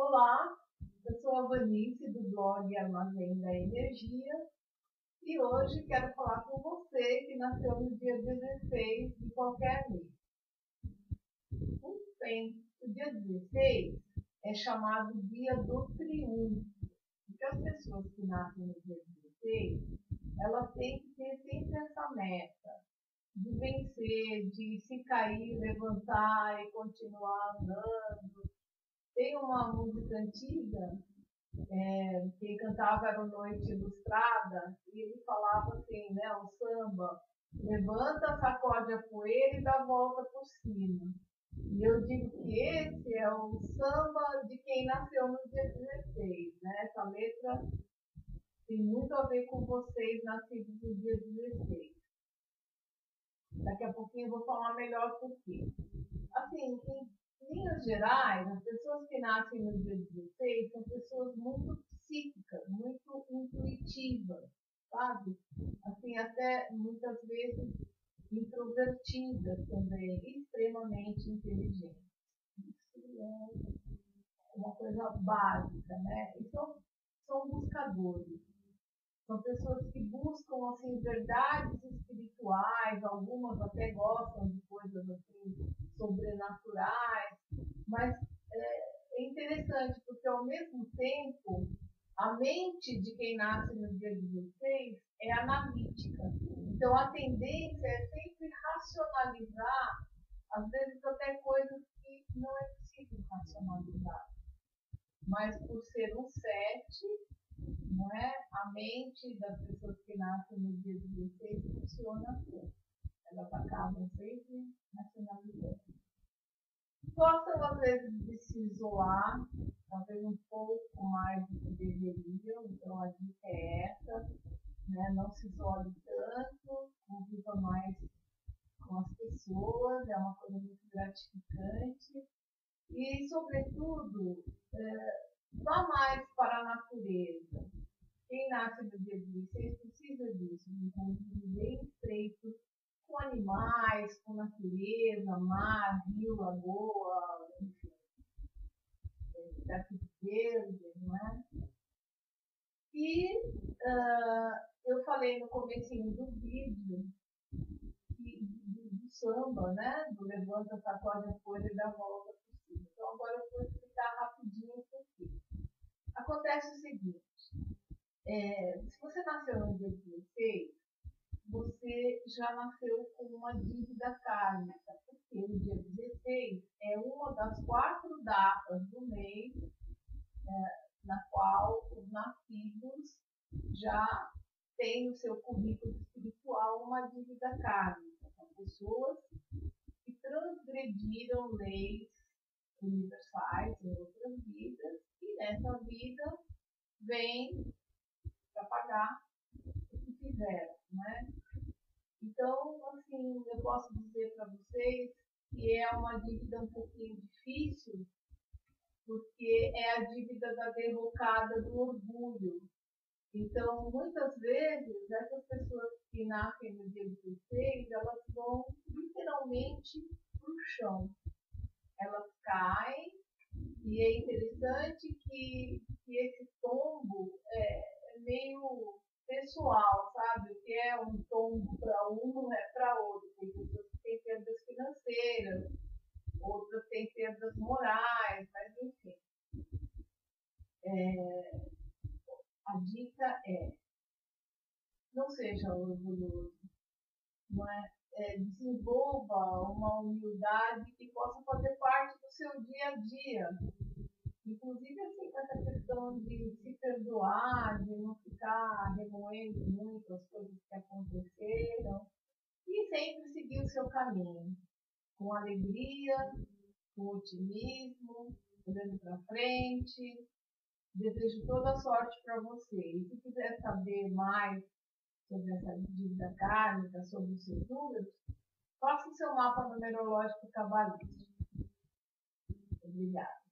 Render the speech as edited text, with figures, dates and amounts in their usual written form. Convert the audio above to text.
Olá, eu sou a Vanice do blog Armazém da Energia e hoje quero falar com você que nasceu no dia 16 de qualquer mês. O dia 16 é chamado Dia do Triunfo, porque as pessoas que nascem no dia 16, elas têm que ter sempre essa meta de vencer, de se cair, levantar e continuar andando. Tem uma música antiga, quem cantava era o Noite Ilustrada, e ele falava assim, né, o samba, levanta, sacode a poeira e dá a volta por cima. E eu digo que esse é o samba de quem nasceu no dia 16, né? Essa letra tem muito a ver com vocês nascidos no dia 16. Daqui a pouquinho eu vou falar melhor por quê. Assim, em linhas gerais, as pessoas que nascem no dia 16 são pessoas muito psíquicas, muito intuitivas, sabe? Assim, até muitas vezes introvertidas também, extremamente inteligentes. Isso é uma coisa básica, né? E são buscadores. São pessoas que buscam assim, verdades espirituais, algumas até gostam de coisas assim, sobrenaturais, mas é interessante porque ao mesmo tempo a mente de quem nasce no dia 16 é analítica. Então a tendência é sempre racionalizar, às vezes até coisas que não é possível racionalizar. Mas por ser um 7, não é? A mente das pessoas que nascem no dia 16 funciona assim. Elas acabam sempre racionalizando. Gostam, às vezes, de se isolar, talvez um pouco mais do que deveriam, então a dica é essa, né? Não se isole tanto, conviva mais com as pessoas, é uma coisa muito gratificante e, sobretudo, vá mais para a natureza. Quem nasce no dia 16 precisa disso, de um convívio bem estreito com animais, com natureza, mar, rio, lagoa, enfim, perto de verde, não é? E eu falei no comecinho do vídeo do samba, né? Do levanta, sacode a folha e dá a volta por cima. Então agora eu vou explicar rapidinho o porquê. Acontece o seguinte, se você nasceu no dia 16, você já nasceu com uma dívida kármica, porque o dia 16 é uma das 4 datas do mês na qual os nascidos já têm no seu currículo espiritual uma dívida kármica. São pessoas que transgrediram leis universais em outras vidas e nessa vida vêm para pagar o que fizeram, né? Então, assim, eu posso dizer para vocês que é uma dívida um pouquinho difícil, porque é a dívida da derrocada do orgulho. Então, muitas vezes, essas pessoas que nascem no dia 16, elas vão literalmente para o chão. Elas caem, e é interessante que esse tombo é meio pessoal, sabe? O que é um tombo para um não é para outro. Tem pessoas que têm perdas financeiras, outras têm perdas morais, mas enfim. A dica é, não seja orgulhoso, não é? Desenvolva uma humildade que possa fazer parte do seu dia a dia. Inclusive, assim, com essa questão de se perdoar, de não ficar remoendo muito as coisas que aconteceram e sempre seguir o seu caminho, com alegria, com otimismo, olhando para frente. Desejo toda a sorte para você. E se quiser saber mais sobre essa dívida kármica, sobre os seus números, faça o seu mapa numerológico cabalístico. Obrigada.